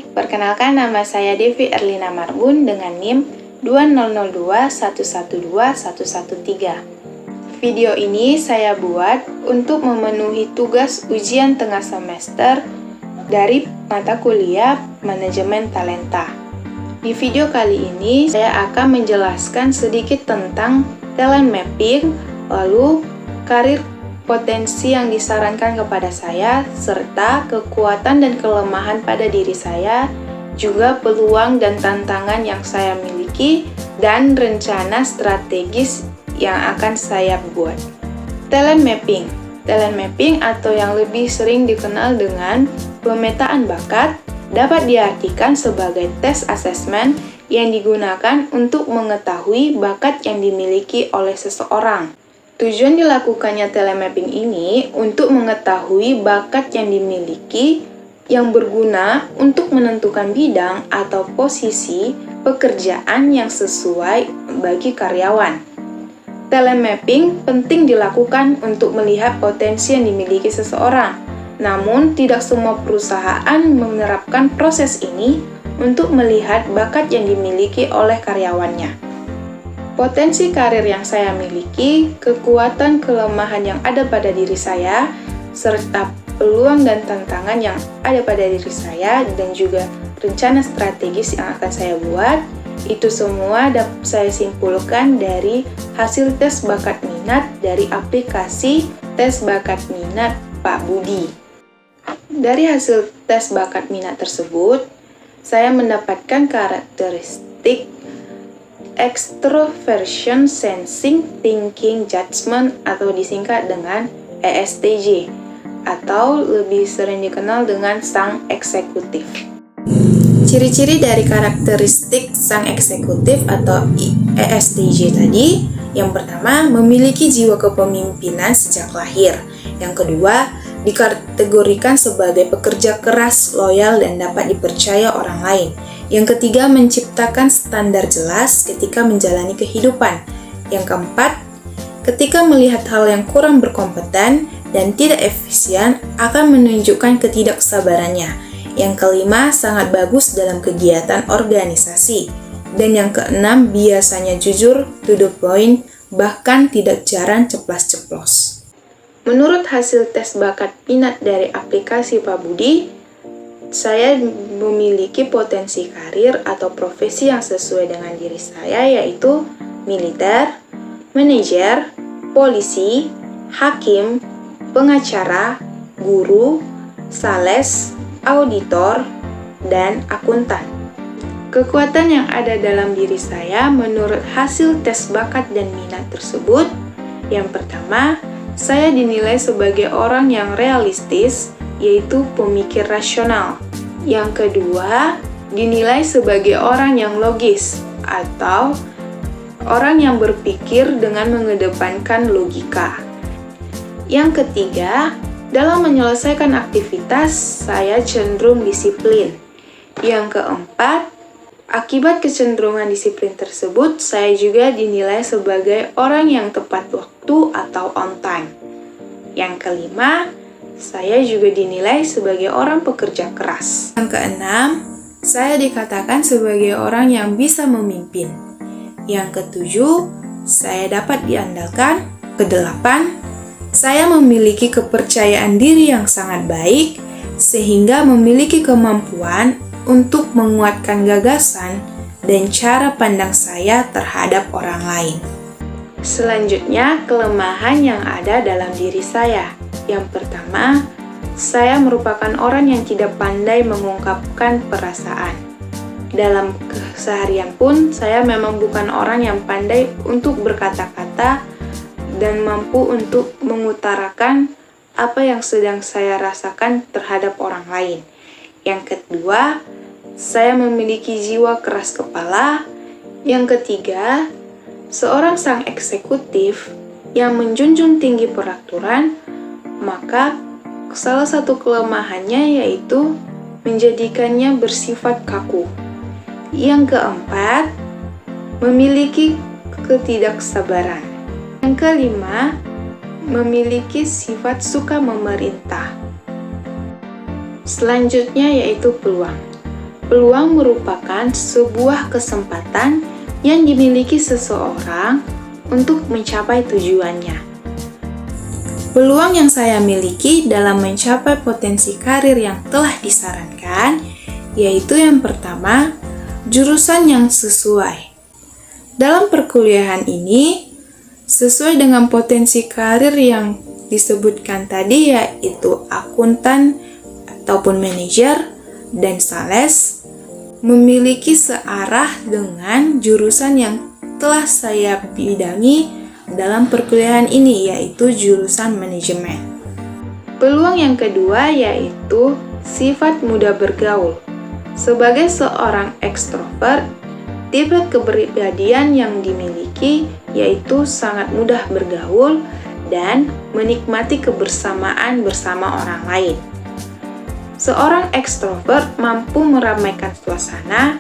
Perkenalkan, nama saya Devi Erlina Marbun dengan NIM 2002112113. Video ini saya buat untuk memenuhi tugas ujian tengah semester dari mata kuliah Manajemen Talenta. Di video kali ini, saya akan menjelaskan sedikit tentang talent mapping, lalu karir potensi yang disarankan kepada saya, serta kekuatan dan kelemahan pada diri saya, juga peluang dan tantangan yang saya miliki, dan rencana strategis yang akan saya buat. Talent mapping. Talent mapping atau yang lebih sering dikenal dengan pemetaan bakat dapat diartikan sebagai tes asesmen yang digunakan untuk mengetahui bakat yang dimiliki oleh seseorang. Tujuan dilakukannya talent mapping ini untuk mengetahui bakat yang dimiliki yang berguna untuk menentukan bidang atau posisi pekerjaan yang sesuai bagi karyawan. Talent mapping penting dilakukan untuk melihat potensi yang dimiliki seseorang. Namun, tidak semua perusahaan menerapkan proses ini untuk melihat bakat yang dimiliki oleh karyawannya. Potensi karir yang saya miliki, kekuatan kelemahan yang ada pada diri saya, serta peluang dan tantangan yang ada pada diri saya, dan juga rencana strategis yang akan saya buat, itu semua dapat saya simpulkan dari hasil tes bakat minat dari aplikasi tes bakat minat Pak Budi. Dari hasil tes bakat minat tersebut, saya mendapatkan karakteristik Extroversion Sensing Thinking Judgment atau disingkat dengan ESTJ, atau lebih sering dikenal dengan sang eksekutif. Ciri-ciri dari karakteristik sang eksekutif atau ESTJ tadi, yang pertama, memiliki jiwa kepemimpinan sejak lahir. Yang kedua, dikategorikan sebagai pekerja keras, loyal, dan dapat dipercaya orang lain. Yang ketiga, menciptakan standar jelas ketika menjalani kehidupan. Yang keempat, ketika melihat hal yang kurang berkompeten dan tidak efisien, akan menunjukkan ketidaksabarannya. Yang kelima, sangat bagus dalam kegiatan organisasi. Dan yang keenam, biasanya jujur, to the point, bahkan tidak jarang ceplas-ceplos. Menurut hasil tes bakat minat dari aplikasi Pak Budi, saya memiliki potensi karir atau profesi yang sesuai dengan diri saya, yaitu militer, manajer, polisi, hakim, pengacara, guru, sales, auditor, dan akuntan. Kekuatan yang ada dalam diri saya menurut hasil tes bakat dan minat tersebut, yang pertama, saya dinilai sebagai orang yang realistis, yaitu pemikir rasional. Yang kedua, dinilai sebagai orang yang logis, atau orang yang berpikir dengan mengedepankan logika. Yang ketiga, dalam menyelesaikan aktivitas, saya cenderung disiplin. Yang keempat, akibat kecenderungan disiplin tersebut, saya juga dinilai sebagai orang yang tepat waktu atau on time. Yang kelima, saya juga dinilai sebagai orang pekerja keras. Yang keenam, saya dikatakan sebagai orang yang bisa memimpin. Yang ketujuh, saya dapat diandalkan. Kedelapan, saya memiliki kepercayaan diri yang sangat baik, sehingga memiliki kemampuan untuk menguatkan gagasan dan cara pandang saya terhadap orang lain. Selanjutnya, kelemahan yang ada dalam diri saya. Yang pertama, saya merupakan orang yang tidak pandai mengungkapkan perasaan. Dalam keseharian pun, saya memang bukan orang yang pandai untuk berkata-kata dan mampu untuk mengutarakan apa yang sedang saya rasakan terhadap orang lain. Yang kedua, saya memiliki jiwa keras kepala. Yang ketiga, seorang sang eksekutif yang menjunjung tinggi peraturan, maka salah satu kelemahannya yaitu menjadikannya bersifat kaku. Yang keempat, memiliki ketidaksabaran. Yang kelima, memiliki sifat suka memerintah. Selanjutnya yaitu peluang. Peluang merupakan sebuah kesempatan yang dimiliki seseorang untuk mencapai tujuannya. Peluang yang saya miliki dalam mencapai potensi karir yang telah disarankan, yaitu yang pertama, jurusan yang sesuai. Dalam perkuliahan ini, sesuai dengan potensi karir yang disebutkan tadi, yaitu akuntan ataupun manajer dan sales, memiliki searah dengan jurusan yang telah saya bidangi dalam perkuliahan ini, yaitu jurusan manajemen. Peluang yang kedua yaitu sifat mudah bergaul. Sebagai seorang ekstrovert, tipe kepribadian yang dimiliki yaitu sangat mudah bergaul dan menikmati kebersamaan bersama orang lain. Seorang ekstrovert mampu meramaikan suasana,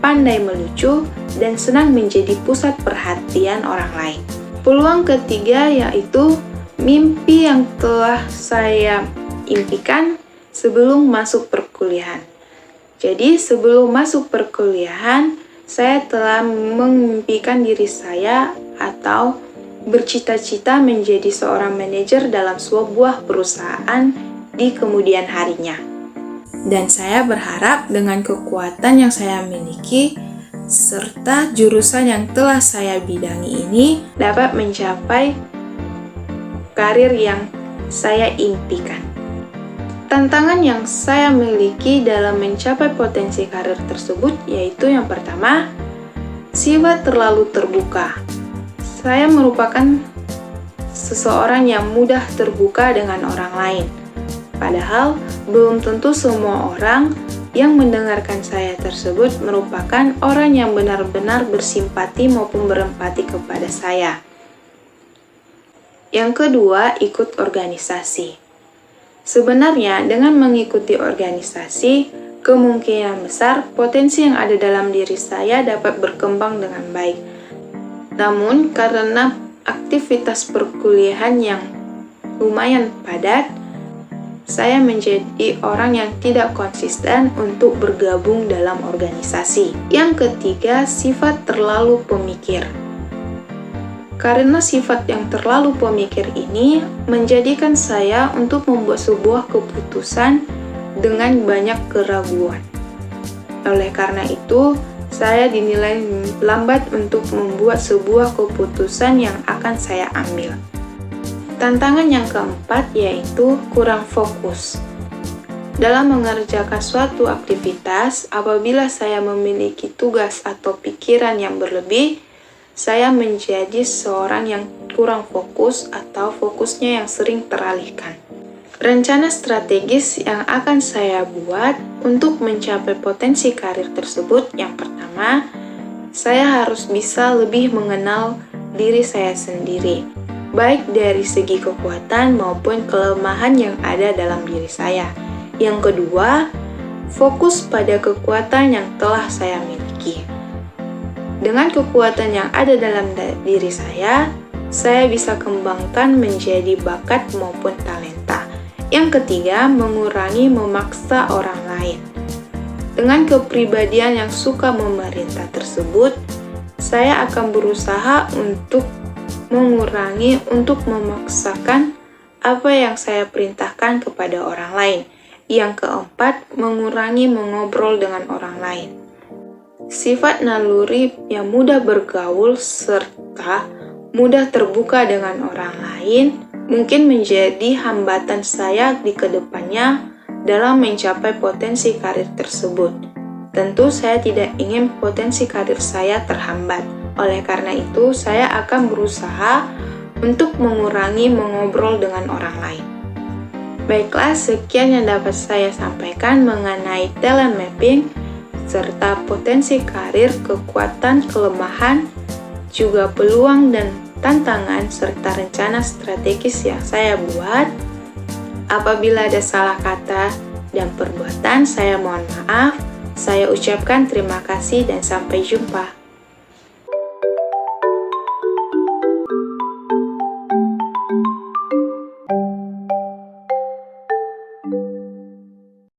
pandai melucu, dan senang menjadi pusat perhatian orang lain. Peluang ketiga yaitu mimpi yang telah saya impikan sebelum masuk perkuliahan. Jadi sebelum masuk perkuliahan, saya telah memimpikan diri saya atau bercita-cita menjadi seorang manajer dalam sebuah perusahaan di kemudian harinya. Dan saya berharap dengan kekuatan yang saya miliki serta jurusan yang telah saya bidangi ini dapat mencapai karir yang saya impikan. Tantangan yang saya miliki dalam mencapai potensi karir tersebut yaitu yang pertama, sifat terlalu terbuka. Saya merupakan seseorang yang mudah terbuka dengan orang lain. Padahal, belum tentu semua orang yang mendengarkan saya tersebut merupakan orang yang benar-benar bersimpati maupun berempati kepada saya. Yang kedua, ikut organisasi. Sebenarnya, dengan mengikuti organisasi, kemungkinan besar potensi yang ada dalam diri saya dapat berkembang dengan baik. Namun, karena aktivitas perkuliahan yang lumayan padat, saya menjadi orang yang tidak konsisten untuk bergabung dalam organisasi. Yang ketiga, sifat terlalu pemikir. Karena sifat yang terlalu pemikir ini menjadikan saya untuk membuat sebuah keputusan dengan banyak keraguan. Oleh karena itu, saya dinilai lambat untuk membuat sebuah keputusan yang akan saya ambil. Tantangan yang keempat yaitu kurang fokus. Dalam mengerjakan suatu aktivitas, apabila saya memiliki tugas atau pikiran yang berlebih, saya menjadi seorang yang kurang fokus atau fokusnya yang sering teralihkan. Rencana strategis yang akan saya buat untuk mencapai potensi karir tersebut, yang pertama, saya harus bisa lebih mengenal diri saya sendiri, baik dari segi kekuatan maupun kelemahan yang ada dalam diri saya. Yang kedua, fokus pada kekuatan yang telah saya miliki. Dengan kekuatan yang ada dalam diri saya bisa kembangkan menjadi bakat maupun talenta. Yang ketiga, mengurangi memaksa orang lain. Dengan kepribadian yang suka memerintah tersebut, saya akan berusaha untuk mengurangi untuk memaksakan apa yang saya perintahkan kepada orang lain. Yang keempat, mengurangi mengobrol dengan orang lain. Sifat naluri yang mudah bergaul serta mudah terbuka dengan orang lain mungkin menjadi hambatan saya di kedepannya dalam mencapai potensi karir tersebut. Tentu saya tidak ingin potensi karir saya terhambat. Oleh karena itu, saya akan berusaha untuk mengurangi mengobrol dengan orang lain. Baiklah, sekian yang dapat saya sampaikan mengenai talent mapping, serta potensi karir, kekuatan, kelemahan, juga peluang dan tantangan, serta rencana strategis yang saya buat. Apabila ada salah kata dan perbuatan, saya mohon maaf. Saya ucapkan terima kasih dan sampai jumpa.